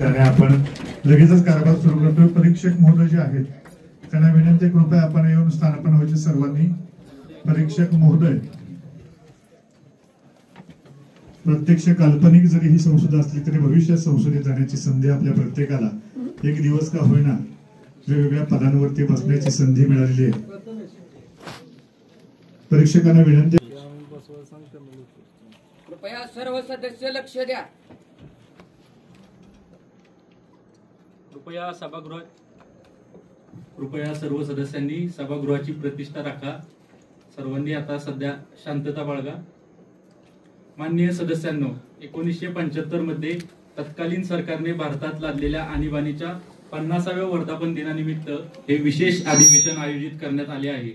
त्याने आपण लगेचच कारभार सुरू करतोय। परीक्षक महोदय जे आहेत त्यांना विनंती, कृपया आपण येऊन स्थानापन्न व्हायचे सर्वांनी। परीक्षक महोदय, प्रत्यक्ष काल्पनिक जरी ही संसद असली तरी भविष्यात संसदेत जाण्याची संधी आपल्या प्रत्येकाला एक दिवस का होईना वेगवेगळ्या पदांवरती बसण्याची संधी मिळालेली आहे। परीक्षकांना विनंती, कृपया सर्व सदस्य लक्ष द्या। कृपया सर्व सदस्यांनी सभागृहाची प्रतिष्ठा राखा। सर्वांनी आता सध्या शांतता बाळगा। माननीय सदस्यांनो, 1975 मध्ये तत्कालीन सरकारने भारतात लादलेल्या आणीबाणीच्या 50व्या वर्धापन दिनानिमित्त हे विशेष अधिवेशन आयोजित करण्यात आले आहे।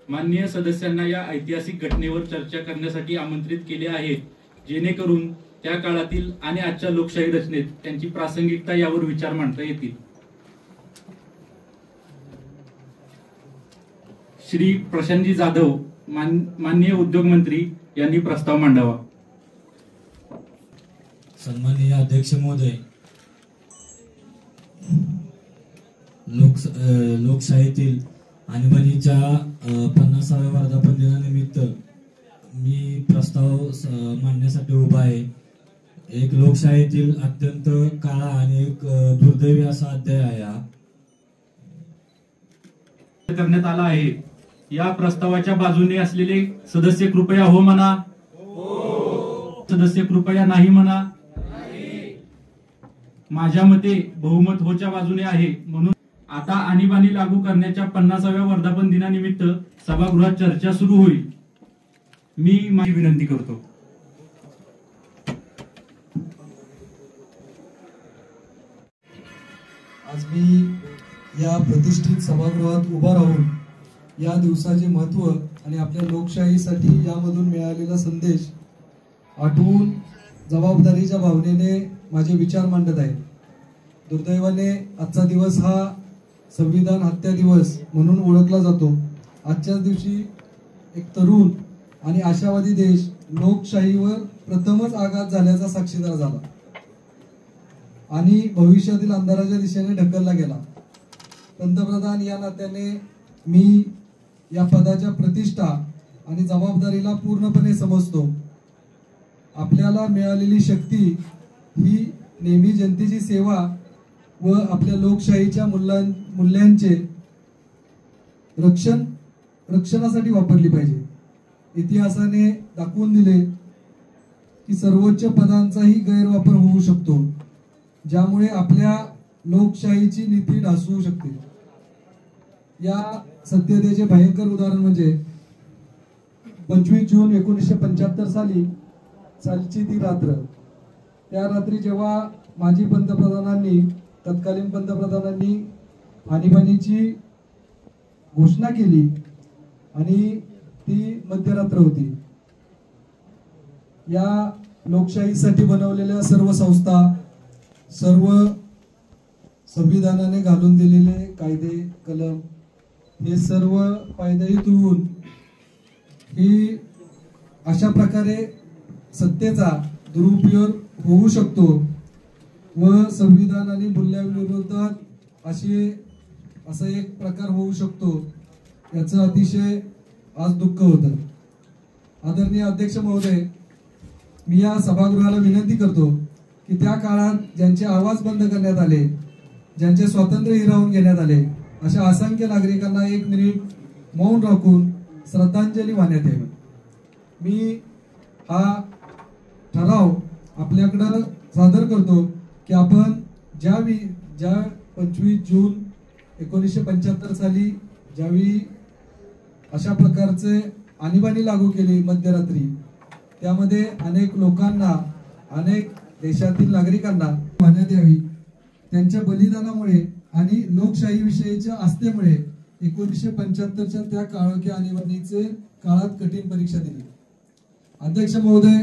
माननीय सदस्यांना या ऐतिहासिक घटनेवर चर्चा करण्यासाठी आमंत्रित केले आहे, जेणेकरून त्या काळातील आणि आजच्या लोकशाही रचनेत त्यांची प्रासंगिकता यावर विचार मांडता येतील। श्री प्रशांतजी जाधव, माननीय उद्योग मंत्री यांनी प्रस्ताव मांडावा। सन्माननीय अध्यक्ष महोदय, लोकशाहीतील आणीबाणीच्या 50व्या वर्धापन दिनानिमित्त मी प्रस्ताव मांडण्यासाठी उभा आहे। एक लोकशाहीतील अत्यंत काळा आणि एक दुर्दैवी असा अध्याय आहे हा करण्यात आला आहे। या प्रस्तावाच्या बाजूने असलेले सदस्य कृपया हो म्हणा, सदस्य कृपया नाही म्हणा। माझ्या मते बहुमत होच्या बाजूने आहे, म्हणून आता आणीबाणी लागू करण्याच्या 50व्या वर्धापन दिनानिमित्त सभागृहात चर्चा सुरू होईल। मी माझी विनंती करतो। आज मी या प्रतिष्ठित सभागृहात उभा राहून या दिवसाचे महत्त्व आणि आपल्या लोकशाहीसाठी यामधून मिळालेला संदेश आठवून जबाबदारीच्या भावनेने माझे विचार मांडत आहे। दुर्दैवाने आजचा दिवस हा संविधान हत्या दिवस म्हणून ओळखला जातो। आजच्याच दिवशी एक तरुण आणि आशावादी देश लोकशाहीवर प्रथमच आघात झाल्याचा साक्षीदार झाला आणि भविष्यातील अंधाराच्या दिशेने ढकलला गेला। पंतप्रधान या नात्याने मी या पदाच्या प्रतिष्ठा आणि जबाबदारीला पूर्णपणे समजतो। आपल्याला मिळालेली शक्ती ही नेहमी जनतेची सेवा व आपल्या लोकशाहीच्या मूल्यांचे रक्षणासाठी वापरली पाहिजे। इतिहासाने दाखवून दिले की सर्वोच्च पदांचाही गैरवापर होऊ शकतो, ज्यामुळे आपल्या लोकशाहीची नीती ढासळू शकते। या सत्यतेचे भयंकर उदाहरण म्हणजे 25 जून 1975 सालची ती रात्र। त्या रात्री जेव्हा माजी तत्कालीन पंतप्रधानांनी आणीबाणीची घोषणा केली आणि ती मध्यरात्र होती। या लोकशाहीसाठी बनवलेल्या सर्व संस्था, सर्व संविधानाने घालून दिलेले कायदे कलम हे सर्व पायदळी तुडवून ही अशा प्रकारे सत्तेचा दुरुपयोग होऊ शकतो व संविधान आणि मूल्यांविरोधात असा एक प्रकार होऊ शकतो, याचं अतिशय आज दुःख होतं। आदरणीय अध्यक्ष महोदय, मी या सभागृहाला विनंती करतो की त्या काळात ज्यांचे आवाज बंद करण्यात आले, ज्यांचे स्वातंत्र्य हिरावून घेण्यात आले, अशा असंख्य नागरिकांना 1 मिनिट मौन राखून श्रद्धांजली वाहण्यात यावी। मी हा ठराव आपल्याकडे सादर करतो की आपण ज्या 25 जून 1975 साली ज्यावेळी अशा प्रकारचे आणीबाणी लागू केली मध्यरात्री, त्यामध्ये अनेक लोकांना, अनेक देशातील नागरिकांना वाहण्यात यावी। त्यांच्या बलिदानामुळे आणि लोकशाही विषयीच्या आस्थेमुळे 1975च्या त्या काळोख्या आणीबाणीचे काळात कठीण परीक्षा दिली। अध्यक्ष महोदय,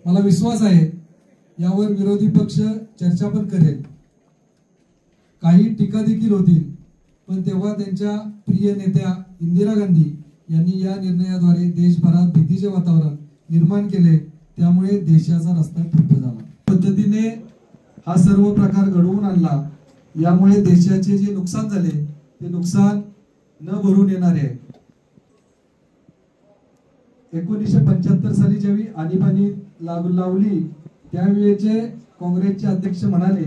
मला विश्वास आहे यावर विरोधी पक्ष चर्चा पण करेल, काही टीका देखील होतील, पण तेव्हा त्यांच्या प्रिय नेत्या इंदिरा गांधी यांनी या निर्णयाद्वारे देशभरात भीतीचे वातावरण निर्माण केले, त्यामुळे देशाचा रस्ता ठप्प झाला। पद्धतीने हा सर्व प्रकार घडवून आणला. यामुळे देशाचे जे नुकसान झाले ते नुकसान न भरून येणारे आहे. 1975 साली ज्यावेळी आणीबाणी लावली त्यावेळेचे काँग्रेसचे अध्यक्ष म्हणाले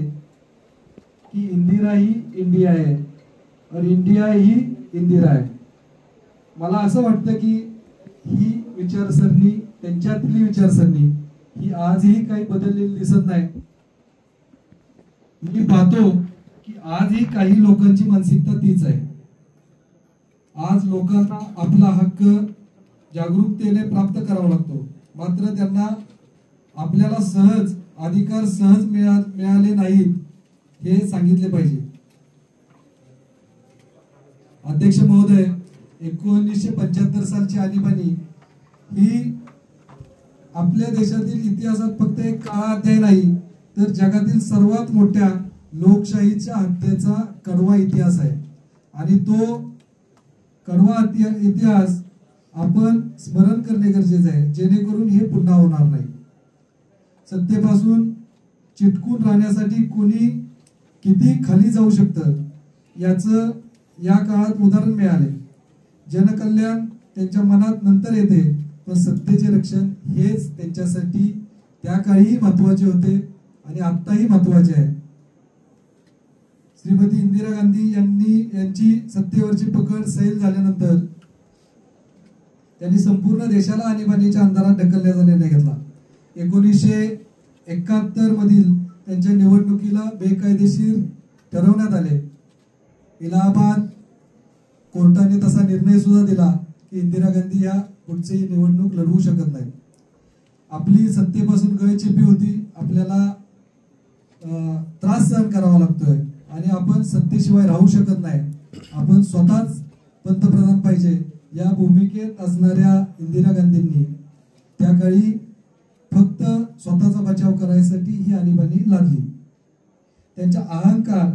की इंदिरा ही इंडिया आहे और इंडिया ही इंदिरा आहे. मला असं वाटतं की ही विचारसरणी, त्यांच्यातली विचारसरणी ही आजही काही बदललेली दिसत नाही. मी पाहतो की आजही काही लोकांची मानसिकता तीच आहे. आज लोकांना आपला हक्क जागरूकतेने प्राप्त करावा लागतो, मात्र त्यांना आपल्याला अधिकार सहज मिळाले नाहीत हे सांगितले पाहिजे. अध्यक्ष महोदय, 1975 सालची आणीबाणी ही आपल्या देशातील इतिहासात फक्त एक काळा अध्याय नाही, तर जगातील सर्वात मोठ्या लोकशाहीच्या हत्येचा कडवा इतिहास आहे. आणि तो कडवा इतिहास आपण स्मरण करणे गरजेचे आहे, जेणेकरून हे पुन्हा होणार नाही. सत्तेपासून चिटकून राहण्यासाठी कोणी किती खाली जाऊ शकतं याचं या काळात उदाहरण मिळाले. जनकल्याण त्यांच्या मनात नंतर येते, पण सत्तेचे रक्षण हेच त्यांच्यासाठी त्या काळीही महत्वाचे होते आणि आत्ताही महत्वाचे आहे. श्रीमती इंदिरा गांधी यांची सत्तेवरची पकड सैल झाल्यानंतर त्यांनी संपूर्ण देशाला आणीबाणीच्या अंधारात ढकलण्याचा निर्णय घेतला. 1971 मधील त्यांच्या निवडणुकीला बेकायदेशीर ठरवण्यात आले. इलाहाबाद कोर्टाने तसा निर्णय सुद्धा दिला की इंदिरा गांधी या पुढची निवडणूक लढवू शकत नाही. आपली सत्तेपासून गळचेपी होती, आपल्याला त्रास सहन करावा लागतोय आणि आपण सत्तेशिवाय राहू शकत नाही, आपण स्वतःच पंतप्रधान पाहिजे या भूमिकेत असणाऱ्या इंदिरा गांधींनी त्या काळी फक्त स्वतःचा बचाव करायसाठी ही आणीबाणी लादली. त्यांचा अहंकार,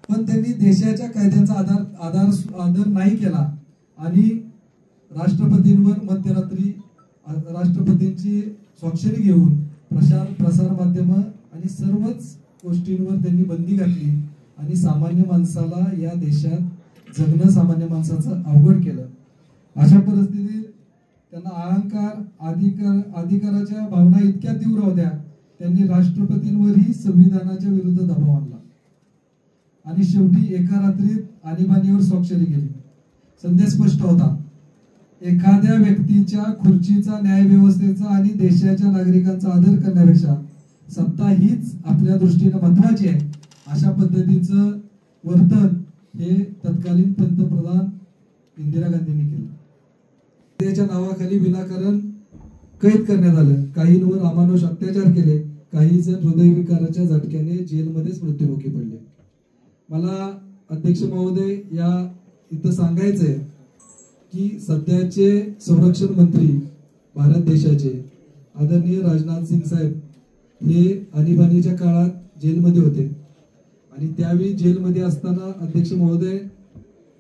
पण त्यांनी देशाच्या कायद्याचा आदर नाही केला आणि राष्ट्रपतींवर मध्यरात्री राष्ट्रपतींची स्वाक्षरी घेऊन प्रसार माध्यम आणि सर्वच गोष्टींवर त्यांनी बंदी घातली आणि सामान्य माणसाला या देशात जगणं सामान्य माणसाचं अवघड केलं. अशा परिस्थितीत त्यांना अहंकार, अधिकाराच्या भावना इतक्या तीव्र होत्या, त्यांनी राष्ट्रपतींवरही संविधानाच्या विरुद्ध दबाव आणला आणि शेवटी एका रात्रीत आणीबाणीवर स्वाक्षरी केली. संदेश स्पष्ट होता, एखाद्या व्यक्तीच्या खुर्चीचा, न्याय व्यवस्थेचा आणि देशाच्या नागरिकांचा आदर करण्यापेक्षा सत्ता हीच आपल्या दृष्टीने महत्वाची आहे, अशा पद्धतीचं वर्तन हे तत्कालीन पंतप्रधान इंदिरा गांधींनी केलं. त्याच्या नावाखाली विनाकारण कैद करण्यात आलं, काहींवर अमानुष अत्याचार केले, काही जण हृदयविकाराच्या झटक्याने जेलमध्येच मृत्युमुखी पडले. मला अध्यक्ष महोदय या इथं सांगायचंय की सध्याचे संरक्षण मंत्री भारत देशाचे आदरणीय राजनाथ सिंग साहेब हे आणीबाणीच्या काळात जेलमध्ये होते आणि त्यावेळी जेलमध्ये असताना अध्यक्ष महोदय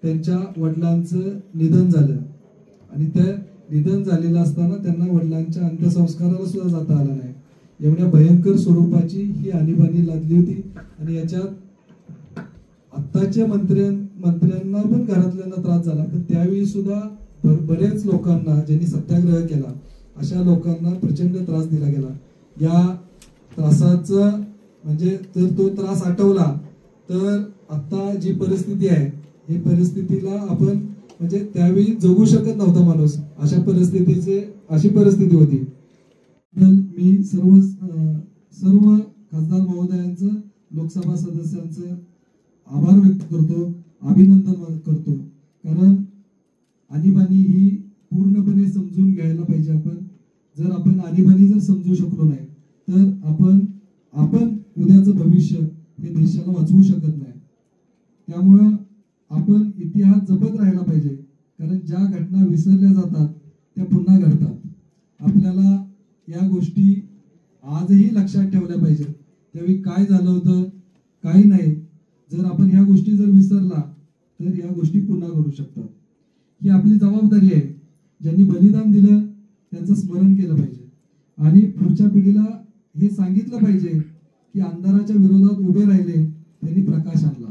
त्यांच्या वडिलांचं निधन झालं आणि त्या निधन झालेलं असताना त्यांना वडिलांच्या अंत्यसंस्काराला सुद्धा जाता आलं नाही. एवढ्या भयंकर स्वरूपाची ही आणीबाणी लादली होती आणि याच्यात आत्ताच्या मंत्र्यांना पण घरातल्यांना त्रास झाला, पण त्यावेळी सुद्धा बरेच लोकांना ज्यांनी सत्याग्रह केला अशा लोकांना प्रचंड त्रास दिला गेला. या त्रासाचं म्हणजे जर तो त्रास आठवला तर आता जी परिस्थिती आहे ही परिस्थितीला आपण म्हणजे त्यावेळी जगू शकत नव्हता माणूस, अशी परिस्थिती होती. मी सर्व खासदार महोदयांचं, लोकसभा सदस्यांचं आभार व्यक्त करतो, अभिनंदन करतो, कारण आणीबाणी ही पूर्णपणे समजून घ्यायला पाहिजे. जर आपण आणीबाणी जर समजू शकलो नाही तर आपण उद्याचं भविष्य हे देशाला वाचवू शकत नाही. त्यामुळं आपण इतिहास जपत राहायला पाहिजे, कारण ज्या घटना विसरल्या जातात त्या पुन्हा घडतात. आपल्याला या गोष्टी आजही लक्षात ठेवल्या पाहिजेत. त्यावेळी काय झालं होतं, काही नाही, जर आपण ह्या गोष्टी जर विसरला तर या गोष्टी पुन्हा घडू शकतात. ही आपली जबाबदारी आहे. ज्यांनी बलिदान दिलं त्यांचं स्मरण केलं पाहिजे आणि पुढच्या पिढीला हे सांगितलं पाहिजे की अंधाराच्या विरोधात उभे राहिले त्यांनी प्रकाश आणला.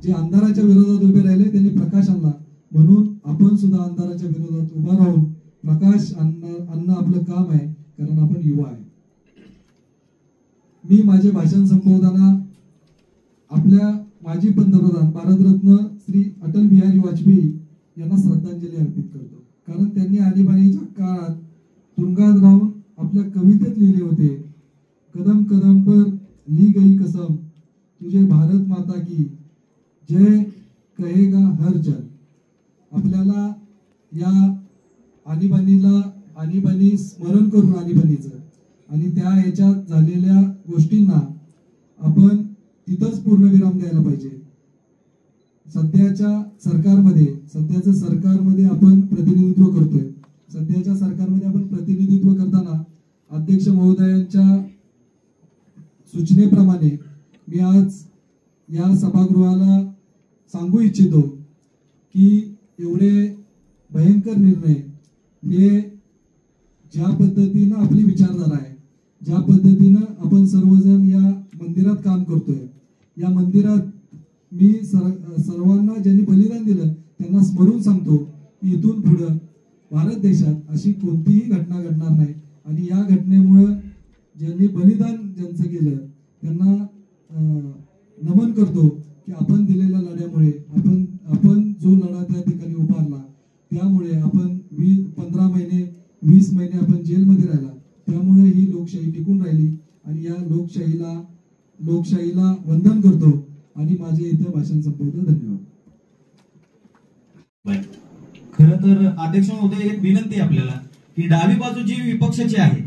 जे अंधाराच्या विरोधात उभे राहिले त्यांनी प्रकाश आणला. म्हणून आपण सुद्धा अंधाराच्या विरोधात उभा राहून प्रकाश आणणं आपलं काम आहे, कारण आपण युवा आहे. मी माझे भाषण संबोधताना आपल्या माजी पंतप्रधान भारतरत्न श्री अटल बिहारी वाजपेयी यांना श्रद्धांजली अर्पित करतो. कारण त्यांनी आणीबाणीच्या काळात तुरुंगात राहून आपल्या कवितेत लिहिले होते, कदम कदम पर ली गई कसम तुझे भारत माता की जय कहेगा हर जन. आपल्याला या आणीबाणी स्मरण करून आणीबाणीचं आणि त्या ह्याच्यात झालेल्या गोष्टींना आपण तिथंच पूर्णविराम द्यायला पाहिजे. सध्याच्या सरकारमध्ये आपण प्रतिनिधित्व करतोय. सध्याच्या सरकारमध्ये आपण प्रतिनिधित्व करताना अध्यक्ष महोदयांच्या सूचनेप्रमाणे मी आज या सभागृहाला सांगू इच्छितो की एवढे भयंकर निर्णय हे ज्या पद्धतीनं आपली विचारधारा आहे, ज्या पद्धतीनं आपण सर्वजण या मंदिरात काम करतोय, या मंदिरात मी सर्वांना ज्यांनी बलिदान दिलं त्यांना स्मरून सांगतो की इथून पुढं भारत देशात अशी कोणतीही घटना घडणार नाही. आणि या घटनेमुळं ज्यांनी बलिदान ज्यांचं केलं त्यांना नमन करतो की आपण दिलेल्या लढ्यामुळे आपण जो लढा त्या ठिकाणी उभारला त्यामुळे आपण 15 महिने 20 महिने आपण जेलमध्ये राहिला, त्यामुळे ही लोकशाही टिकून राहिली. आणि या लोकशाहीला वंदन करतो आणि माझे इथं भाषण संपवतो. धन्यवाद. खरं तर अध्यक्ष महोदय, एक विनंती आपल्याला की डावी बाजू जी विपक्षाची आहे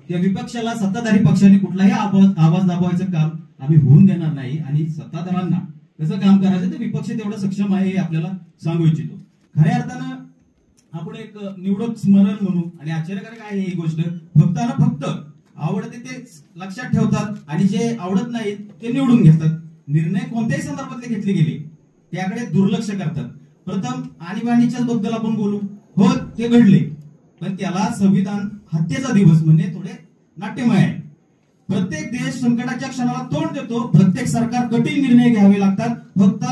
त्या विपक्षाला सत्ताधारी पक्षाने कुठलाही आवाज दाबवायचं काम आम्ही होऊन देणार नाही. आणि सत्ताधाऱ्यांना कसं काम करायचं ते विपक्ष तेवढं सक्षम आहे हे आपल्याला सांगू इच्छितो. खऱ्या अर्थानं आपण एक निवडक स्मरण म्हणू आणि आश्चर्यकारक आहे ही गोष्ट, फक्त आवडते ते लक्षात ठेवतात आणि जे आवडत नाही ते निवडून घेतात. निर्णय कोणत्याही संदर्भातले घेतले गेले त्याकडे दुर्लक्ष करतात. प्रथम आणीबाणीच्याच बद्दल आपण बोलू. हो, ते घडले, पण त्याला संविधान हत्येचा दिवस म्हणजे थोडे नाट्यमय आहे. प्रत्येक देश संकटाच्या क्षणाला तोंड देतो, प्रत्येक सरकार कठीण निर्णय घ्यावे लागतात. फक्त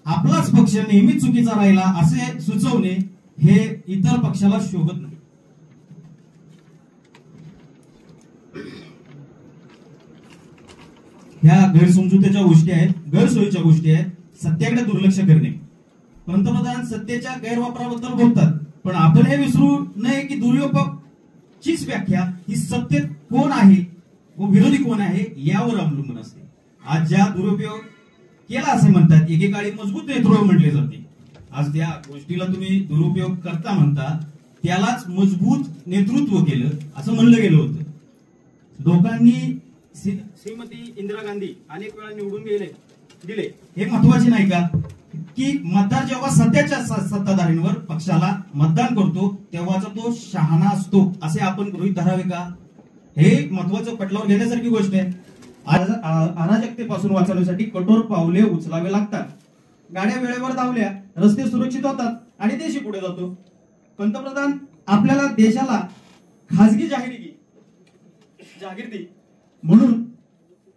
आपलाच पक्ष नेहमीच चुकीचा राहिला असे सुचवणे हे इतर पक्षाला शोभत नाही. ह्या गैरसमजुतीच्या गोष्टी आहेत, गैरसोयीच्या गोष्टी आहेत. सत्याकडे दुर्लक्ष करणे. पंतप्रधान सत्तेच्या गैरवापराबद्दल बोलतात, पण आपण हे विसरू नये की दुरुपयोगचीच व्याख्या ही सत्तेत कोण आहे व विरोधी कोण आहे यावर अवलंबून असते. आज ज्या दुरुपयोग केला असे म्हणतात, एकेकाळी मजबूत नेतृत्व म्हटले जाते. आज त्या गोष्टीला तुम्ही दुरुपयोग करता म्हणता, त्यालाच मजबूत नेतृत्व केलं असं म्हणलं गेलं होतं. लोकांनी श्रीमती इंदिरा गांधी अनेक वेळा निवडून दिले हे महत्वाचे नाही का? की मतदार जेव्हा सध्याच्या सत्ताधारींवर पक्षाला मतदान करतो तेव्हाचा तो शहाणा असतो असे आपण गृहीत धरावे का? हे महत्वाचं पटलावर घेण्यासारखी गोष्ट आहे. आज अराजकतेपासून वाचवण्यासाठी कठोर पावले उचलावे लागतात. गाड्या वेळेवर धावल्या, रस्ते सुरक्षित होतात आणि देश पुढे जातो. पंतप्रधान आपल्याला देशाला खासगी जागीरती म्हणून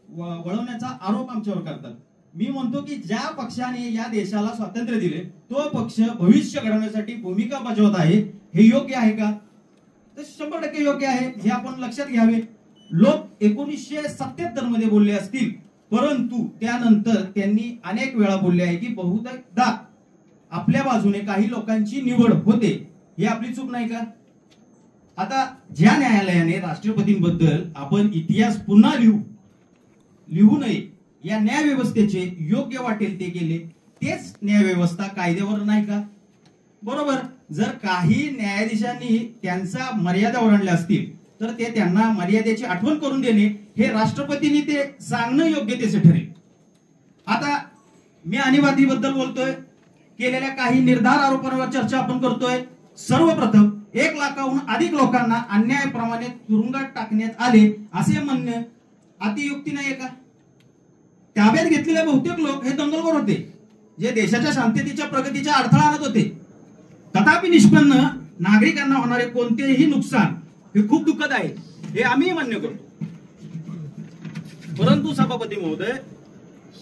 वळवण्याचा आरोप आमच्यावर करतात. मी म्हणतो की ज्या पक्षाने या देशाला स्वातंत्र्य दिले तो पक्ष भविष्य घडवण्यासाठी भूमिका बजावत आहे. हे योग्य आहे का? तर 100% योग्य आहे. हे आपण लक्षात घ्यावे. लोक 1977 मध्ये बोलले असतील, परंतु त्यानंतर त्यांनी अनेक वेळा बोलले आहे की बहुतेकदा आपल्या बाजूने काही लोकांची निवड होते. ही आपली चूक नाही का? आता ज्या न्यायालयाने राष्ट्रपतींबद्दल आपण इतिहास पुन्हा लिहू नये या न्याय व्यवस्थेचे योग्य वाटेल ते केले, तेच न्याय व्यवस्था कायद्यावर नाही का? बरोबर. जर काही न्यायाधीशांनी त्यांचा मर्यादा ओलांडल्या असतील तर ते त्यांना मर्यादेची आठवण करून देणे हे राष्ट्रपतींनी ते सांगणं योग्यतेचे ठरेल. आता मी आणीबाणीबद्दल बोलतोय, केलेल्या काही निर्धार आरोपांवर चर्चा आपण करतोय. सर्वप्रथम 1 लाखाहून अधिक लोकांना अन्यायाप्रमाणे तुरुंगात टाकण्यात आले असे म्हणणे अतियुक्ती नाही का? ताब्यात घेतलेले बहुतेक लोक हे दंगलखोर होते जे देशाच्या शांततेच्या प्रगतीचा अडथळा आणत होते. तथापि निष्पन्न नागरिकांना होणारे कोणतेही नुकसान हे खूप दुःखद आहे, हे आम्ही मान्य करतो. परंतु सभापती महोदय,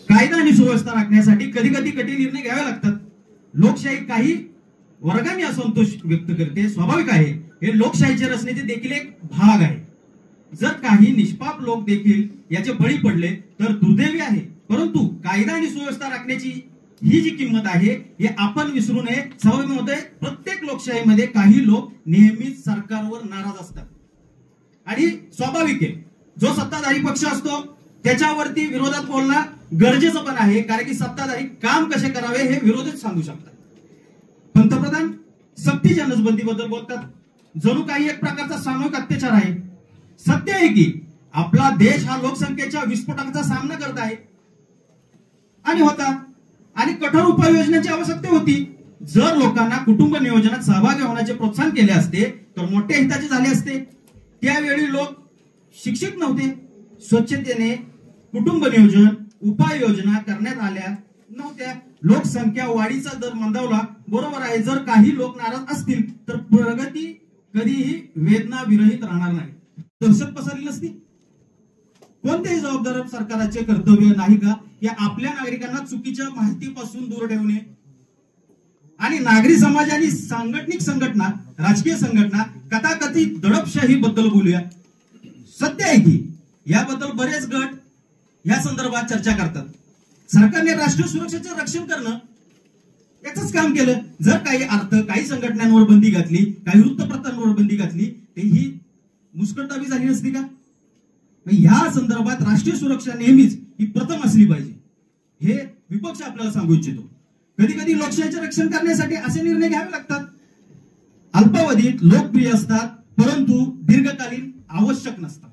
कायदा आणि सुव्यवस्था राखण्यासाठी कधी कधी कठीण निर्णय घ्यावे लागतात. लोकशाही काही वर्गाने असंतोष व्यक्त करते, स्वाभाविक आहे. हे लोकशाहीच्या रचनेचे देखील एक भाग आहे. जर काही निष्पाप लोक देखील याचे बळी पडले तर दुर्दैवी आहे. परंतु कायदा आणि सुव्यवस्था राखण्याची ही जी किंमत आहे हे आपण विसरू नये. सभापती महोदय, प्रत्येक लोकशाहीमध्ये काही लोक नेहमीच सरकारवर नाराज असतात आणि स्वाभाविक आहे. जो सत्ताधारी पक्ष असतो त्याच्यावरती विरोधात बोलणं गरजेचं पण आहे, कारण की सत्ताधारी काम कसे करावे हे विरोधीच सांगू शकतात. पंतप्रधान सक्तीच्या नसबंदीबद्दल बोलतात, जणू काही एक प्रकारचा सामूहिक अत्याचार आहे. सत्य आहे की आपला देश हा लोकसंख्येच्या विस्फोटाचा सामना करत आहे आणि होता, आणि कठोर उपाययोजनांची आवश्यकता होती. जर लोकांना कुटुंब नियोजनात सहभागी होण्याचे प्रोत्साहन केले असते तर मोठ्या हिताचे झाले असते. त्यावेळी लोक शिक्षित नव्हते, स्वच्छतेने कुटुंब नियोजन उपाययोजना करण्यात आल्या नव्हत्या. लोकसंख्या वाढीचा दर मंदावला, बरोबर आहे. जर काही लोक नाराज असतील तर प्रगती कधीही वेदना विरहित राहणार नाही. दहशत पसरली नसती. कोणत्याही जबाबदार सरकारचे कर्तव्य नाही का या आपल्या नागरिकांना चुकीच्या माहितीपासून दूर ठेवणे आणि नागरी समाज आणि सांघटनिक संघटना, राजकीय संघटना कथाकथित दडपशाही बद्दल बोलूया. सत्य आहे की याबद्दल बरेच गट या संदर्भात चर्चा करतात. सरकारने राष्ट्रीय सुरक्षेचे रक्षण करणं याच काम केलं. जर काही संघटनांवर बंदी घातली, काही वृत्तपत्रांवर बंदी घातली, ते ही मुस्कटदाबी झाली नसती का? या संदर्भात राष्ट्रीय सुरक्षा नेहमीच ही प्रथम असली पाहिजे, हे विपक्ष आपल्याला सांगू इच्छितो. कधी कधी लोकशाहीचे रक्षण करण्यासाठी असे निर्णय घ्यावे लागतात. अल्पावधीत लोकप्रिय असतात परंतु दीर्घकालीन आवश्यक नसतात.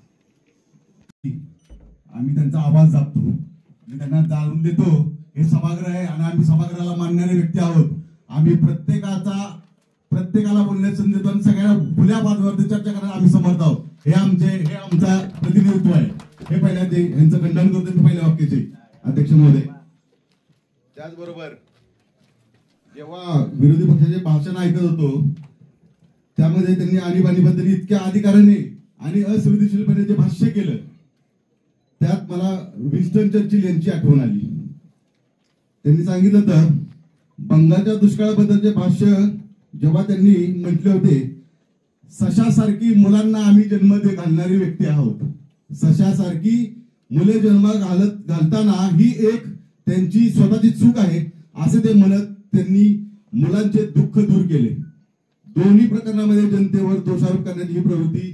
आम्ही त्यांचा आवाज दाबतो, आम्ही त्यांना जाणून देतो. हे सभागृह आहे आणि आम्ही सभागृहाला मानणारे व्यक्ती आहोत. आम्ही प्रत्येकाला बोलण्याची संधी देतो आणि सगळ्या खुल्या बाजूवरती चर्चा करायला आम्ही समर्थ आहोत. हे आमचा प्रतिनिधित्व आहे. हे पहिल्या यांचं खंडन करतो पहिल्या वाक्याचे अध्यक्ष महोदय. त्याचबरोबर जेव्हा विरोधी पक्षाचे भाषण ऐकत होतो त्यामध्ये त्यांनी आणीबाणीबद्दल इतक्या अधिकाराने आणि असंवेदनशीलपणे जे भाष्य केलं त्यात मला विन्स्टन चर्चिल यांची आठवण आली. त्यांनी सांगितलं होतं बंगालच्या दुष्काळाबद्दलचे भाष्य जेव्हा त्यांनी म्हटले होते, सशासारखी मुलांना आम्ही जन्म घालणारी व्यक्ती आहोत. सशासारखी मुले जन्म घालताना ही एक त्यांची स्वतःची चूक आहे असे ते म्हणत त्यांनी मुलांचे दुःख दूर केले. दोन्ही प्रकरणामध्ये जनतेवर दोषारोप करण्याची ही प्रवृत्ती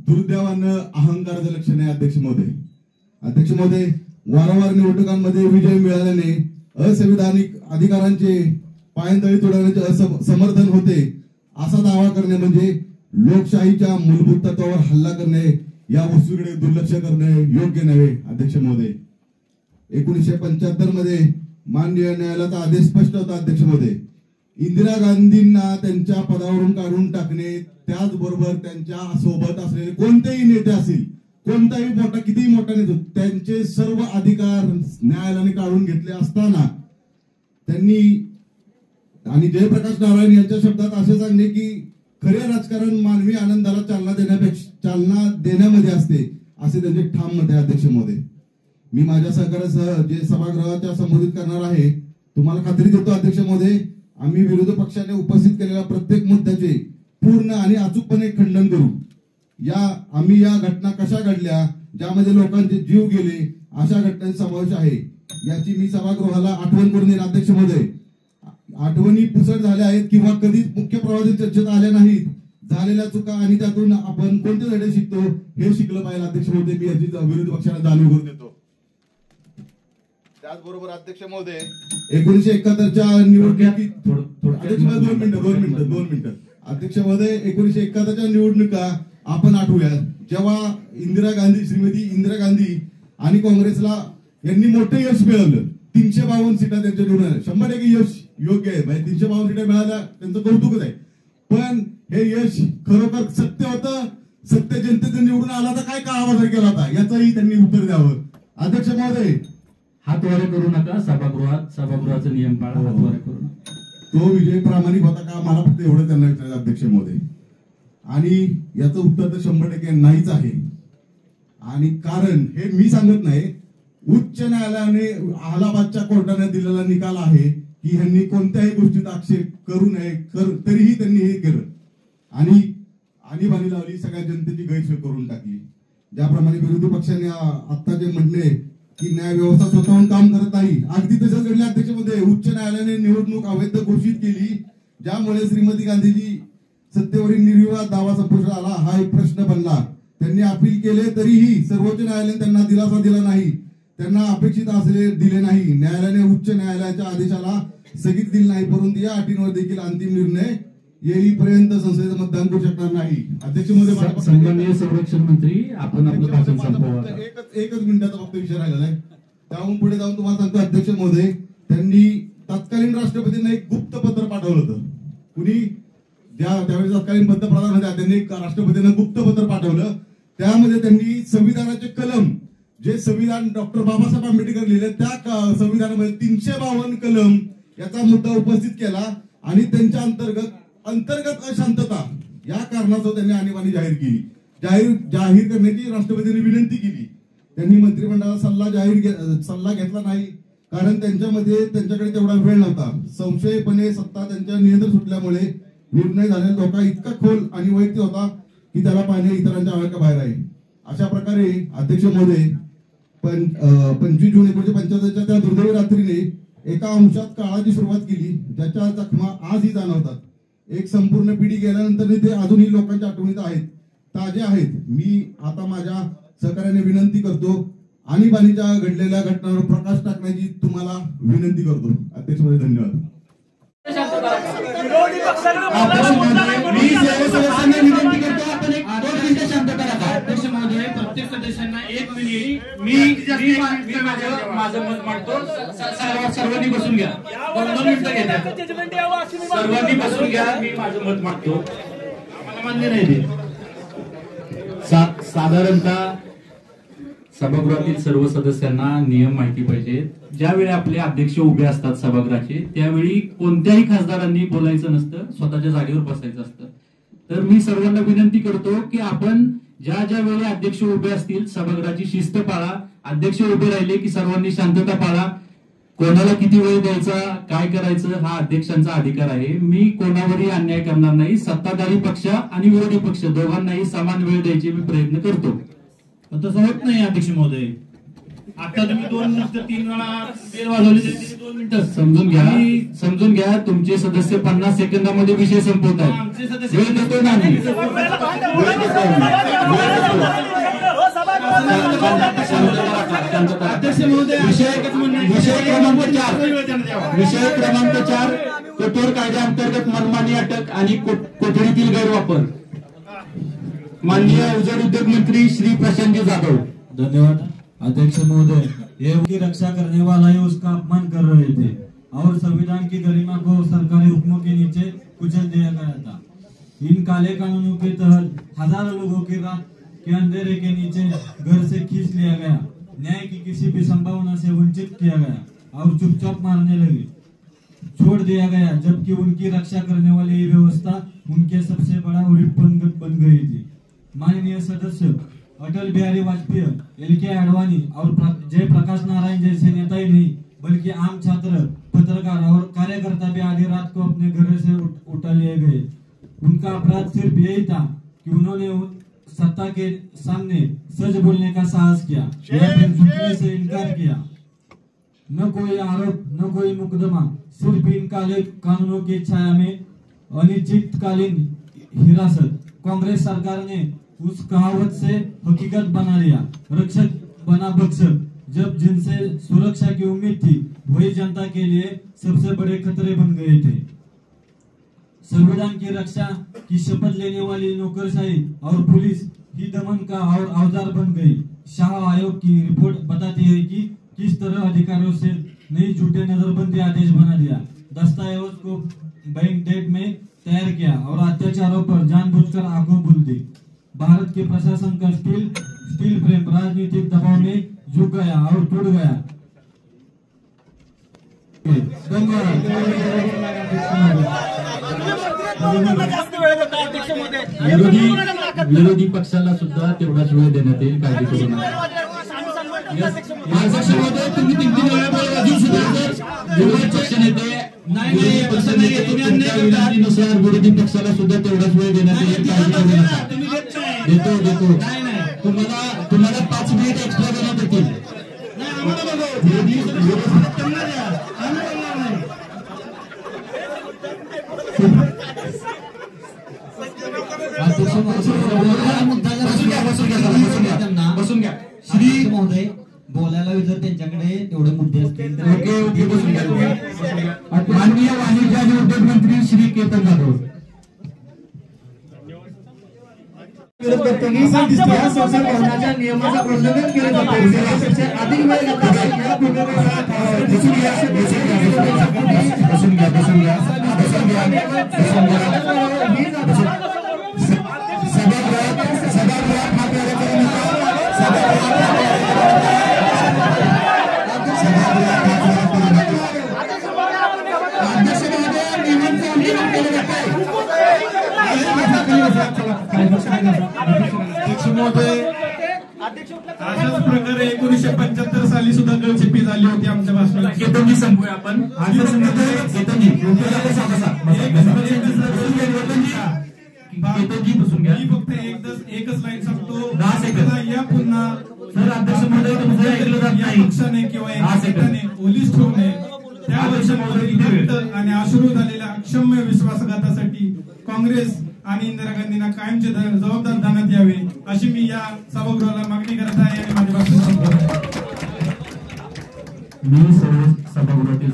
दुर्दैवानं अहंकाराचं लक्षण आहे. अध्यक्ष महोदय, वारंवार निवडणुकांमध्ये विजय मिळाल्याने असंविधानिक अधिकारांचे पायंदळी तोडण्याचे समर्थन होते असा दावा करणे म्हणजे लोकशाहीच्या मूलभूत तत्वावर हल्ला करणे, या वस्तूकडे दुर्लक्ष करणे योग्य नव्हे. अध्यक्ष महोदय, 1975 मध्ये माननीय न्यायालयाचा आदेश स्पष्ट होता. अध्यक्ष महोदय, इंदिरा गांधींना त्यांच्या पदावरून काढून टाकणे, त्याचबरोबर त्यांच्या सोबत असलेले कोणतेही नेते असतील, कोणताही मोठा कितीही मोठा नेता, त्यांचे सर्व अधिकार न्यायालयाने काढून घेतले असताना त्यांनी आणि जयप्रकाश नारायण यांच्या शब्दात असे सांगणे की खरे राजकारण मानवी आनंदाला चालना देण्यामध्ये असते असे त्यांचे ठाम मत आहे. अध्यक्ष महोदय, मी माझ्या सहकार्यासह जे सभागृहाच्या संबोधित करणार आहे तुम्हाला खात्री देतो अध्यक्ष महोदय, आम्ही विरोधी पक्षाने उपस्थित केलेल्या प्रत्येक मुद्द्याचे पूर्ण आणि अचूकपणे खंडन करू. आम्ही या घटना कशा घडल्या ज्यामध्ये लोकांचे जीव गेले अशा घटनांचा समावेश आहे याची मी सभागृहाला आठवण करून देईन. अध्यक्ष महोदय, आठवणी पुसट झाल्या आहेत किंवा कधीच मुख्य प्रवासी चर्चेत आल्या नाहीत. झालेल्या चुका आणि त्यातून आपण कोणते धडे शिकतो हे शिकलं पाहिजे. अध्यक्ष महोदय, मी याची विरोधी पक्षाला जाणीव करून देतो. त्याचबरोबर अध्यक्ष महोदय, 1971च्या निवडणुकीत दोन मिनिटं अध्यक्ष महोदय, 1971च्या निवडणुका आपण आठवूया जेव्हा श्रीमती इंदिरा गांधी आणि काँग्रेसला यांनी मोठे यश मिळवलं. 352 सीटा त्यांच्या निवडून 100% यश योग्य आहे. 352 सीटा मिळाल्या त्यांचं कौतुकच आहे. पण हे यश खरोखर सत्य होतं, सत्य जनतेचं निवडून आला तर काय काळाबाजार केला होता याचंही त्यांनी उत्तर द्यावं. अध्यक्ष महोदय, हातवारे करू नका, सभागृहाचा नियम पाळा. हातवारे करू नका. तो विजय प्रामाणिक होता का, मला फक्त एवढं त्यांना विचारायचं अध्यक्ष महोदय. आणि याचं उत्तर तर 100% नाहीच आहे. आणि कारण हे मी सांगत नाही, उच्च न्यायालयाने अलाहाबादच्या कोर्टाने दिलेला निकाल आहे की ह्यांनी कोणत्याही गोष्टीत आक्षेप करू नये, तरीही त्यांनी हे केलं आणि आणीबाणी लावली, सगळ्या जनतेची गैरसोय करून टाकली. ज्याप्रमाणे विरोधी पक्षाने आता जे म्हणले की न्याय व्यवस्था स्वतःहून काम करत नाही, अगदी तसंच घडले अध्यक्षमध्ये. उच्च न्यायालयाने निवडणूक अवैध घोषित केली, ज्यामुळे श्रीमती गांधीजी सत्तेवरील निर्विवाद दावा संपुष्टात आला. हा एक प्रश्न बनला. त्यांनी अपील केले तरीही सर्वोच्च न्यायालयाने त्यांना दिलासा दिला नाही, त्यांना अपेक्षित असले दिले नाही. न्यायालयाने उच्च न्यायालयाच्या आदेशाला स्थगित दिली नाही, परंतु या अटींवर देखील अंतिम निर्णय येईपर्यंत संसदेचं मतदान करू शकणार नाही. अध्यक्ष महोदय, सन्माननीय संरक्षण मंत्री, आपण आपलं भाषण संपवा. एकच मिनिटाचा फक्त विषय राहिलेला आहे, त्याहून पुढे जाऊन तुम्हाला सांगतो अध्यक्ष महोदय, त्यांनी तत्कालीन राष्ट्रपतींना एक गुप्त पत्र पाठवलं होतं. कुणी त्यावेळी तत्कालीन पंतप्रधान होत्या, त्यांनी राष्ट्रपतींना गुप्त पत्र पाठवलं. त्यामध्ये त्यांनी संविधानाचे कलम, जे संविधान डॉक्टर बाबासाहेब आंबेडकर लिहिले, त्या संविधानामध्ये 352 कलम याचा मुद्दा उपस्थित केला आणि त्यांच्या अंतर्गत अशांतता या कारणास्तव त्यांनी आणीबाणी जाहीर केली. जाहीर करण्याची राष्ट्रपतींनी विनंती केली. त्यांनी मंत्रिमंडळाचा सल्ला घेतला नाही, कारण त्यांच्याकडे तेवढा वेळ नव्हता. संशयपणे सत्ता त्यांच्या नियंत्रण सुटल्यामुळे निर्णय झालेला धोका इतका खोल आणि वैयक्तिक होता की त्याला पाहणे इतरांच्या आवाक्याबाहेर आहे. अशा प्रकारे अध्यक्ष महोदय 25 जून 1975 त्या दुर्दैवी रात्रीने एका अंशात काळाची सुरुवात केली, ज्याच्या जखमा आजही जाणवतात. एक संपूर्ण पिढी गेल्यानंतर ते अजूनही लोकांच्या आठवणीत आहेत, ताजे आहेत. मी आता माझ्या सहकार्याने विनंती करतो, आणीबाणीच्या घडलेल्या घटनांवर प्रकाश टाकण्याची तुम्हाला विनंती करतो. अध्यक्ष महोदय, धन्यवाद. मी सर्व सदस्यांना विनंती करतो, आपण एक 2 मिनिटं शांतता राखा. अध्यक्ष महोदय, प्रत्येक सदस्यांना 1 मिनिट मी माझं मत मांडतो. सर्वांनी बसून घ्या, 2 मिनिटं घेत्या. सर्वांनी बसून घ्या, मी माझं मत मांडतो. आम्हाला मान्य नाही ते. साधारणतः सभागृहातील सर्व सदस्यांना नियम माहिती पाहिजेत. ज्यावेळी आपले अध्यक्ष उभे असतात सभागृहाचे, त्यावेळी कोणत्याही खासदारांनी बोलायचं नसतं, स्वतःच्या जागेवर बसायचं असतं. तर मी सर्वांना विनंती करतो की आपण ज्या वेळी अध्यक्ष उभे असतील सभागृहाची शिस्त पाळा. अध्यक्ष उभे राहिले की सर्वांनी शांतता पाळा. कोणाला किती वेळ द्यायचा, काय करायचं हा अध्यक्षांचा अधिकार आहे. मी कोणावरही अन्याय करणार नाही. सत्ताधारी पक्ष आणि विरोधी पक्ष दोघांनाही समान वेळ द्यायचे मी प्रयत्न करतो. तसं होत नाही अध्यक्ष महोदय. आता तुम्ही 2 मिनिटं 3 वेळा बेल वाजवली, 2 मिनिटं समजून घ्या. तुमचे सदस्य 50 सेकंदामध्ये विषय संपवतात. आमचे सदस्य वेळ देतो ना आम्ही. अध्यक्ष महोदय, विषय क्रमांक 4 कठोर कायद्याअंतर्गत मनमानी अटक आणि कोठडीतील गैरवापर. माननीय उद्योग मंत्री श्री प्रशांत जाधव. धन्यवाद अध्यक्ष महोदय. ये उनकी रक्षा करने वाला ही उसका अपमान कर रहे थे और संविधान की गरिमा को सरकारी हुक्मों के नीचे कुचल दिया गया था. इन काले कानूनों के तहत हजारों लोगों की रात के अंधेरे के नीचे घर से खींच लिया गया, न्याय की किसी भी संभावना से वंचित किया गया और चुपचाप मारने लगे, छोड़ दिया गया, जबकि उनकी रक्षा करने वाली ये व्यवस्था उनके सबसे बड़ा उड़ीपन बन गई थी. माननीय सदस्य अटल बिहारी वाजपेयी, LK आडवाणी और जयप्रकाश नारायण जैसे नेता ही नहीं बल्कि आम छात्र, पत्रकार और कार्यकर्ता भी आधी रात को अपने घर से उठा लिए गए. उनका अपराध सिर्फ यही था कि उन्होंने सत्ता के सामने सच बोलने का साहस किया या फिर झुकने से इनकार किया. न कोई आरोप, न कोई मुकदमा, सिर्फ इन काले कानूनों की छाया में अनिश्चितकालीन हिरासत. कांग्रेस सरकार ने उस कहावत से हकीकत बना लिया, रक्षक बना भक्षक. जब जिनसे सुरक्षा की उम्मीद थी वही जनता के लिए सबसे बड़े खतरे बन गए थे. संविधान की रक्षा की शपथ लेने वाली नौकरशाही और पुलिस ही दमन का और औजार बन गई. शाह आयोग की रिपोर्ट बताती है कि किस तरह अधिकारियों से नई झूठे नजरबंदी आदेश बना दिया, दस्तावेज को बैंक डेट में तैयार किया और अत्याचारों पर जानबूझकर आंखों बुल दी. भारत के प्रशासन का स्टील फ्रेम राजनीतिक दबाव में झुक गया और टूट गया. विरोधी पक्षाला सुद्धा तेवढाच वेळ देण्यात येईल, काळजी करू नका. अध्यक्षामध्ये तुम्ही 3-3 वेळा बोल वाजवू सुद्धा विरोधी पक्ष नेते नाही असं नाही तुम्ही अन्याय विनंतीनुसार विरोधी पक्षाला सुद्धा तेवढाच वेळ देण्यात येईल. तुम्ही देतो नाही तुम्हाला 5 मिनिट एक्स्ट्रा देण्यात येतील. नाही आम्हाला त्यांना द्या आम्ही बोलणार नाही. बसून घ्या श्री महोदय बोलायला जर त्यांच्याकडे तेवढे मुद्दे असतील तर ओके बसून घ्या. माननीय वाणिज्य आणि उद्योग मंत्री श्री केतन जाधव. या संसद भवनाच्या नियमाचं उल्लंघन केलं जातं. अधिक वेळ अशाच प्रकारे 1975 साली सुद्धा गळचिप्पी झाली होती आमच्या भाषणात. केतनजी संपूया आपण. केतनजी बसून घ्या. मी फक्त एकच लाईन सांगतो. 10 सेकंद या पुन्हा सर अध्यक्ष महोदय तुमचं ऐकलं जात या नाही. पक्षाने किंवा एका गटाने पोलीस ठेवणे त्या वर्षामध्ये आणि अश्रू झालेल्या अक्षम्य विश्वासघातासाठी काँग्रेस आणि इंदिरा गांधींना कायमचे जबाबदार धरण्यात यावे अशी मी या सभागृहाला मागणी करत आहे आणि माझे भाषण संपवतो. मी सर्व सभागृहातील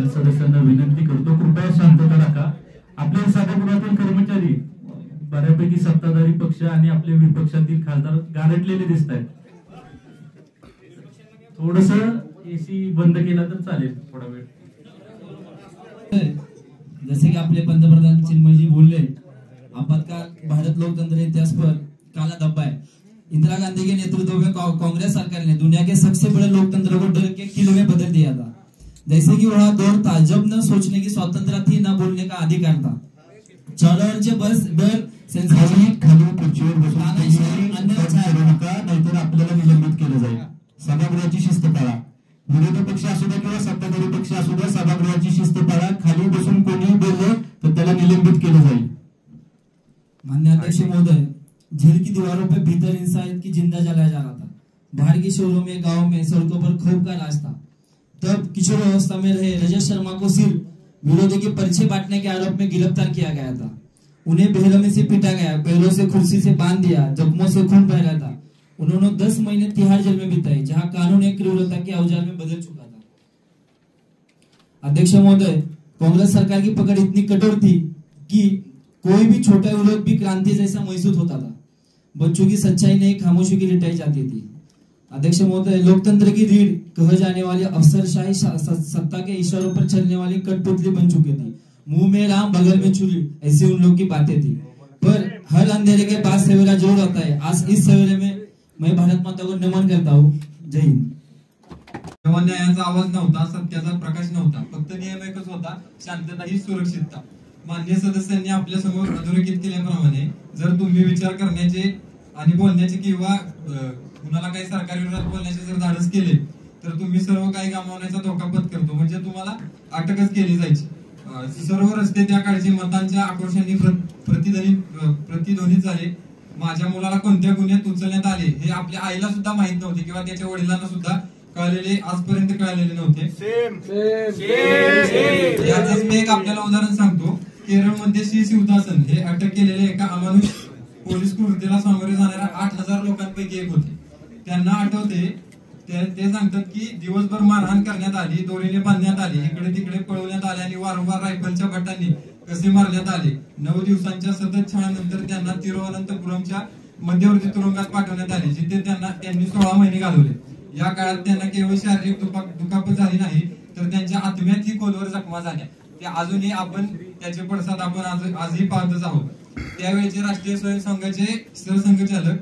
सदस्यांना विनंती करतो कृपया शांतता राखा. आपल्या सभागृहातील कर्मचारी बऱ्यापैकी सत्ताधारी पक्ष आणि आपले विपक्षातील खासदार गारटलेले दिसत आहेत. थोडस एसी बंद केला तर चालेल थोडा वेळ. जसे की आपले पंतप्रधान चिन्मयजी बोलले, आपातकाल भारत लोकतंत्र इतिहास पर काला धब्बा है. इंदिरा गांधी के नेतृत्व में कांग्रेस सरकार ने दुनिया के सबसे बड़े लोकतंत्र को डर के किले में बदल दिया था. जैसे कि वह दौर था जब न सोचने की स्वतंत्रता थी न बोलने का अधिकार था. चौरावरचे बस दर नाहीतर आपल्याला निलंबित केलं जाईल. सभागृहाची शिस्त पाळा. विरोधी पक्ष असू द्या किंवा सत्ताधारी पक्ष असू द्या, सभागृहाची शिस्त पाळा. खाली बसून कोणी बोललं तर त्याला निलंबित केलं जाईल. माननीय अध्यक्ष महोदय, जेल की दीवारों पे भीतर इंसानियत की जिंदा जलाया जा रहा था. बाहर के शहरों में, गांव में, सड़कों पर खौफ का राज था. तब किशोर अवस्था में रहे रजत शर्मा को सिर्फ विरोधी के पर्चे बांटने के आरोप में गिरफ्तार किया गया था. उन्हें बेरहमी से पीटा गया, बैलों से कुर्सी से बांध दिया, जख्मों से खून बह रहा था. उन्होंने 10 महीने तिहाड़ जेल में बिताए, जहां कानून एक क्रूरता के औजार में बदल चुका था. अध्यक्ष महोदय, कांग्रेस सरकार की पकड़ इतनी कठोर थी कि कोई भी छोटा विरोध भी क्रांति जैसा महसूस होता था. बच्चों की सच्चाई नहीं, खामोशी की लिटाई जाती थी. अध्यक्ष महोदय, लोकतंत्र की रीढ़ कहे जाने वाली अफसरशाही सत्ता के इशारों पर चलने वाली कठपुतली बन चुकी थी. मुंह में राम बगल में छुरी, ऐसी उन लोग की बातें थी. पर हर अंधेरे के पास सवेरा जरूर आता है. आज इस सवेरे में मैं भारत माता को नमन करता हूँ. जय हिंद. तेव्हा न्यायाचा आवाज नव्हता, सत्याचा प्रकाश नव्हता, फक्त नियम एकच होता, शांतता ही सुरक्षितता. मान्य सदस्यांनी आपल्या समोर अधोरेखित केल्याप्रमाणे जर तुम्ही विचार करण्याचे आणि बोलण्याचे किंवा कुणाला काही सरकारी विरोधात बोलण्याचे जर धाडस केले तर तुम्ही सर्व काही गमावण्याचा धोका पत्करतो. म्हणजे तुम्हाला अटकच केली जायची. सर्व रस्ते त्या काळची मतांच्या आक्रोशांनी प्रतिध्वनित झाले. माझ्या मुलाला कोणत्या गुन्ह्यात उचलण्यात आले हे आपल्या आईला सुद्धा माहित नव्हते किंवा त्याच्या वडिलांना सुद्धा कळलेले आजपर्यंत कळलेले नव्हते. याचंच मी एक आपल्याला उदाहरण सांगतो. केरळमध्ये श्री शिवदासन हे अटक केलेले एका अमानुष पोलीस कृतीला सामोरे जाणाऱ्या 8,000 लोकांपैकी एक होते. त्यांना आठवते, ते सांगतात की दिवसभर मारहाण करण्यात आली, दोरीने बांधण्यात आली, इकडे तिकडे पळवण्यात आले आणि वारंवार रायफलच्या बटांनी कसे मारण्यात आले. 9 दिवसांच्या सतत छळानंतर त्यांना तिरुवनंतपुरमच्या मध्यवर्ती तुरुंगात पाठवण्यात आले, जिथे त्यांनी 16 महिने घालवले. या काळात त्यांना केवळ शारीरिक दुखापत झाली नाही तर त्यांच्या आत्म्यात ही खोलवर जखमा झाल्या. ते अजूनही आपण त्याचे पडसाद आपण आजही पाहतच आहोत. त्यावेळेचे राष्ट्रीय स्वयंसेवकांचे सरसंघचालक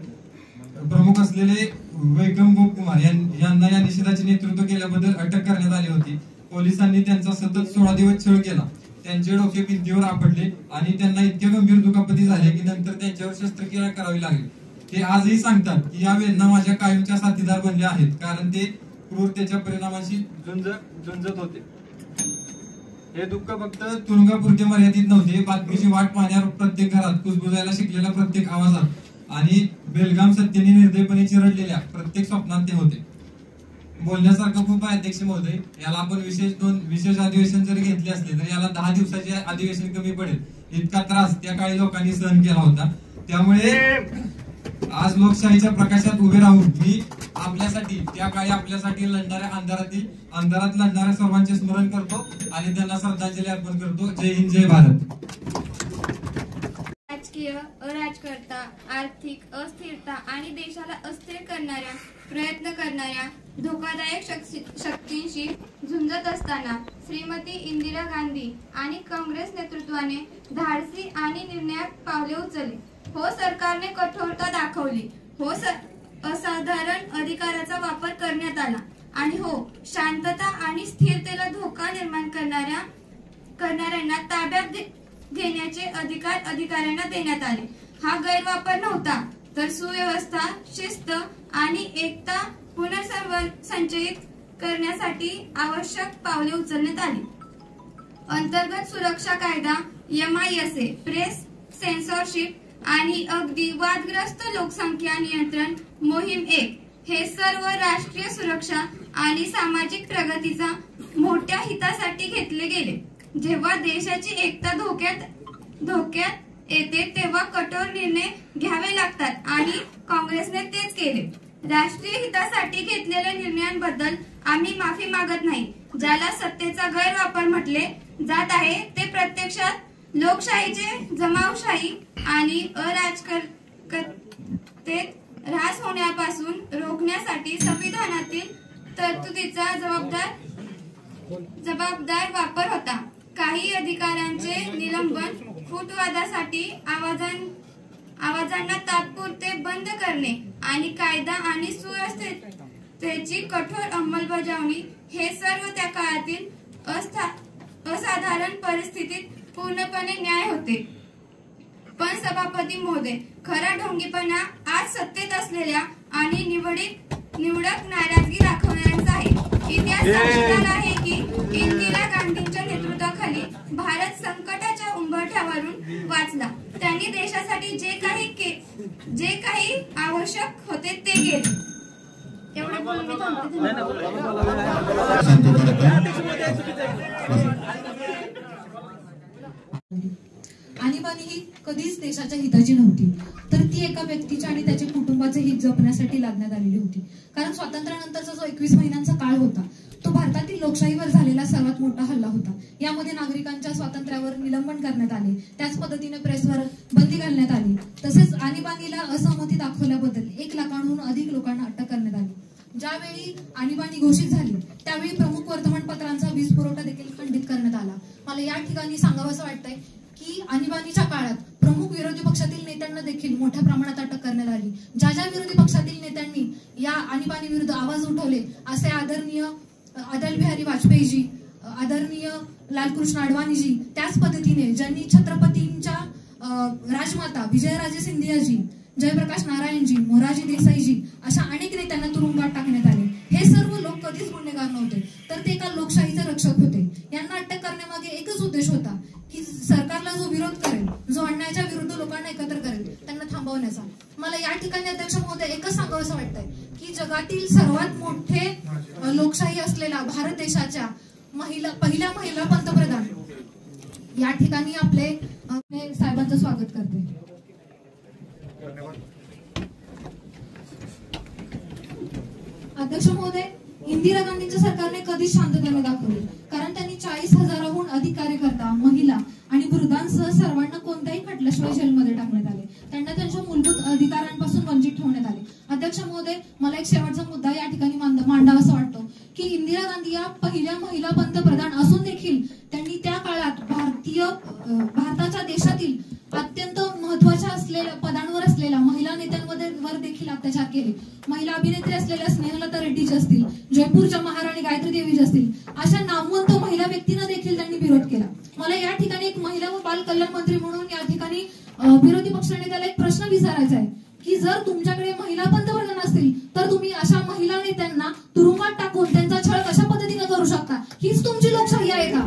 प्रमुख असलेले वैकम गोपकुमार यांना या निषेधाचे नेतृत्व केल्याबद्दल अटक करण्यात आली होती. पोलिसांनी त्यांचा सतत 16 दिवस छळ केला. त्यांचे डोके भिंतीवर आपटले आणि त्यांना इतक्या गंभीर दुखापती झाल्या की नंतर त्यांच्यावर शस्त्रक्रिया करावी लागली. ते आजही सांगतात की या वेदना माझ्या कायमच्या साथीदार बनल्या आहेत, कारण ते क्रूरतेच्या परिणामाशी झुंजत होते. हे दुःख फक्त तुरुंगापुरते मर्यादित नव्हते. बातमीची वाट पाहण्यावर प्रत्येक घरात, कुजबुजायला शिकलेल्या प्रत्येक आवाजात आणि बेलगाम सत्तेने निर्दयपणे चिरडलेल्या प्रत्येक स्वप्नात ते होते. बोलण्यासारखं खूप आहे अध्यक्ष महोदय. याला आपण विशेष अधिवेशन जरी घेतले असले तर याला 10 दिवसाचे अधिवेशन कमी पडेल, इतका त्रास त्या काळी लोकांनी सहन केला होता. त्यामुळे आज लोकशाहीच्या प्रकाशात उभे राहून मी आपल्यासाठी, त्या काळी आपल्यासाठी लढणाऱ्या अंधारात लढणाऱ्या सर्वांचे स्मरण करतो आणि त्यांना श्रद्धांजली अर्पण करतो. जय हिंद, जय भारत. राजकीय अराजकता, आर्थिक अस्थिरता आणि देशाला अस्थिर करणाऱ्या प्रयत्न करणाऱ्या धोकादायक शक्तींशी झुंजत असताना श्रीमती इंदिरा गांधी आणि काँग्रेस नेतृत्वाने धाडसी आणि निर्णायक पावले उचलली. हो, सरकारने कठोरता दाखवली. हो, असाधारण अधिकाराचा वापर करण्यात आला. आणि हो, शांतता आणि स्थिरतेला धोका निर्माण करणाऱ्यांना ताब्यात घेण्याचे अधिकार अधिकाऱ्यांना देण्यात आले. हा गैरवापर नव्हता, तर सुव्यवस्था, शिस्त आणि एकता पुनर्संचयित करण्यासाठी आवश्यक पावले उचलण्यात आली. अंतर्गत सुरक्षा कायदा, MISA, प्रेस सेन्सॉरशिप आणि अगदी वादग्रस्त लोकसंख्या नियंत्रण मोहीम 1 हे सर्व राष्ट्रीय सुरक्षा आणि सामाजिक प्रगतीचा मोठ्या हितासाठी घेतले गेले. जेव्हा देशाची एकता धोक्यात येते तेव्हा कठोर निर्णय घ्यावे लागतात आणि काँग्रेसने तेच केले. राष्ट्रीय हितासाठी घेतलेल्या निर्णयांबद्दल आम्ही माफी मागत नाही. ज्याला सत्तेचा गैरवापर म्हटले जात आहे ते प्रत्यक्षात लोकशाहीचे जमावशाही आणि अराजकतेत ऱ्हास होण्यापासून रोखण्यासाठी संविधानातील तरतुदीचा जबाबदार वापर होता. काही अधिकाऱ्यांचे निलंबन, फुटवादासाठी आवाजांना तात्पुरते बंद करणे आणि कायदा आणि सुव्यवस्थेची कठोर अंमलबजावणी हे सर्व त्या काळातील असाधारण परिस्थितीत पूर्णपणे न्याय होते. पण सभापती महोदय, खरा ढोंगीपणा आज सत्तेत असलेल्या आणि निवडक नाराजगी दाखवणाऱ्यांचा आहे. इतिहास साक्षीदार आहे की इंदिरा गांधींच्या नेतृत्वाखाली भारत संकटाच्या उंबरठ्यावरून वाचला. त्यांनी देशासाठी जे काही आवश्यक होते ते केले. एवढे बोलून मी थांबते. आणीबाणी ही कधीच देशाच्या हिताची नव्हती, तर ती एका व्यक्तीच्या आणि त्याच्या कुटुंबाचे हित जपण्यासाठी लादण्यात आलेली होती. कारण स्वातंत्र्यानंतरचा जो 21 महिन्यांचा काळ होता तो भारतातील लोकशाहीवर झालेला सर्वात मोठा हल्ला होता. यामध्ये नागरिकांच्या स्वातंत्र्यावर निलंबन करण्यात आले, त्याच पद्धतीने प्रेसवर बंदी घालण्यात आली. तसेच आणीबाणीला असहमती दाखवल्याबद्दल 1 लाखांहून अधिक लोकांना अटक करण्यात आली. ज्यावेळी आणीबाणी घोषित झाली त्यावेळी प्रमुख वर्तमानपत्रांचा वीज पुरवठा देखील खंडित करण्यात आला. मला या ठिकाणी सांगावंसं वाटतंय की आणीबाणीच्या काळात प्रमुख विरोधी पक्षातील नेत्यांना देखील मोठ्या प्रमाणात अटक करण्यात आली. ज्या विरोधी पक्षातील नेत्यांनी या आणीबाणी विरुद्ध आवाज उठवले असे आदरणीय अटल बिहारी वाजपेयीजी, आदरणीय लालकृष्ण अडवाणीजी, त्याच पद्धतीने ज्यांनी छत्रपतींच्या राजमाता विजयराजे सिंधियाजी, जयप्रकाश नारायणजी, मोरारजी देसाईजी अशा अनेक नेत्यांना तुरुंगात टाकण्यात आले. हे सर्व लोक कधीच गुन्हेगार नव्हते, तर ते एका लोकशाहीचे रक्षक होते. यांना अटक करण्यामागे एकच उद्देश होता की सरकारला जो विरोध करेल, जो अन्यायाच्या विरुद्ध लोकांना एकत्र करेल, त्यांना थांबवण्याचा. मला या ठिकाणी अध्यक्ष महोदय एकच सांगावंसं वाटतंय की जगातील सर्वात मोठे लोकशाही असलेला भारत देशाच्या पहिल्या महिला पंतप्रधान या ठिकाणी आपले साहेबांचं स्वागत करते. अध्यक्ष महोदय, इंदिरा गांधींच्या सरकारने कधीच शांतता दाखवली, कारण त्यांनी 40,000हून अधिक कार्यकर्ता, महिला आणि वृद्धांसह सर्वांना कोणत्याही खटल्याशिवाय जेलमध्ये टाकण्यात आले. त्यांना त्यांच्या मूलभूत अधिकारांपासून वंचित ठेवण्यात आले. अध्यक्ष महोदय, मला एक शेवटचा मुद्दा या ठिकाणी मांडावासा वाटतो की इंदिरा गांधी या पहिल्या महिला पंतप्रधान असून देखील त्यांनी त्या काळात भारताच्या देशातील अत्यंत महत्वाच्या असलेल्या पदांवर असलेल्या महिला नेत्यांवर देखील अत्याचार केले. महिला अभिनेत्री असलेल्या स्नेहलता रेड्डीजी असतील, जयपूरच्या महाराणी गायत्री देवीजी असतील, अशा नामवंत महिला व्यक्तींना देखील त्यांनी विरोध केला. मला या ठिकाणी एक महिला व बाल कल्याण मंत्री म्हणून या ठिकाणी विरोधी पक्षनेत्याला एक प्रश्न विचारायचा आहे की की जर तुमच्याकडे महिला पंतप्रधान असतील तर तुम्ही अशा महिला नेत्यांना तुरुंगात टाकून त्यांचा छळ कशा पद्धतीने करू शकता? हीच तुमची लोकशाही आहे का?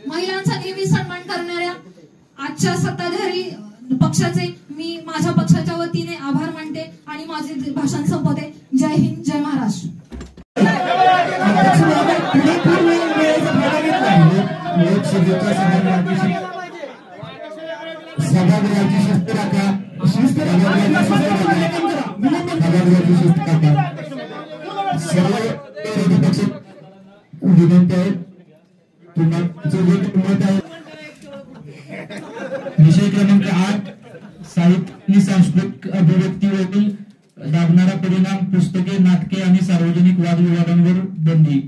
महिलांचा नेहमी सन्मान करणाऱ्या आजच्या सत्ताधारी पक्षाचे मी माझ्या पक्षाच्या वतीने आभार मानते आणि माझे भाषण संपवते. जय हिंद, जय महाराष्ट्र. लोकसभेच्या सभागृहाची शिस्त राखा. सर्व विरोधी पक्ष विनंती आहे. विषय क्रमांक 8 साहित्य आणि सांस्कृतिक अभिव्यक्तीवरील दाबणारा परिणाम, पुस्तके, नाटके आणि सार्वजनिक वादविवादांवर बंदी.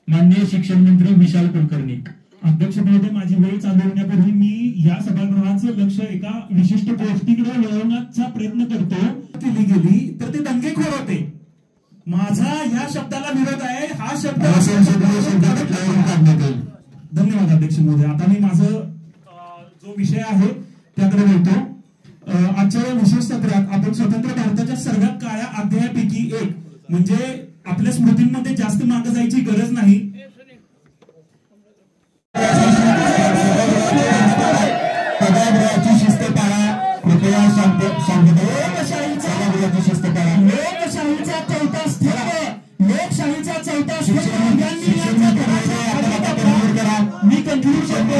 माननीय शिक्षण मंत्री विशाल कुलकर्णी. अध्यक्ष महोदय, माझी वेळ चालू होण्यापूर्वी मी या सभागृहाचं लक्ष एका विशिष्ट गोष्टीकडे वळवण्याचा प्रयत्न करतो. केली गेली तर ते दंगेखोर होते. माझा ह्या शब्दाला विरोध आहे. हा शब्द धन्यवाद अध्यक्ष महोदय. आता मी माझं जो विषय आहे त्याकडे बोलतो. आजच्या या विशेष सत्रात आपण स्वतंत्र भारताच्या सर्वात काळ्या अध्यायापैकी एक म्हणजे आपल्या स्मृतींमध्ये जास्त मागे जायची गरज नाही. सभागृहाची शिस्त पाळा. कृपया सभागृहाची शिस्त पाळा. लोकशाहीचा चौथा स्तंभ, लोकशाहीचा चौथा स्तंभ मी कंक्लूड करतो.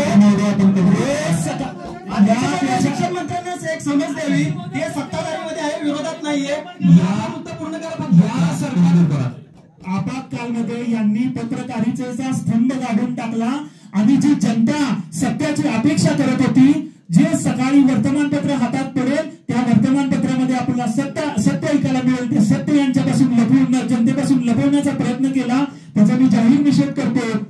शिक्षण मंत्र्यांनाच एक समज द्यावी, ते सत्ताधारीमध्ये आहे, विरोधात नाहीये. पूर्ण करा. आपातकालमध्ये यांनी पत्रकारितेचा स्तंभ काढून टाकला आणि जी जनता सत्याची अपेक्षा करत होती, जे सकाळी वर्तमानपत्र हातात पडेल त्या वर्तमानपत्रामध्ये आपल्याला सत्य ऐकायला मिळेल, ते सत्य यांच्यापासून लपवून जनतेपासून लपवण्याचा प्रयत्न केला. त्याचा मी जाहीर निषेध करतो.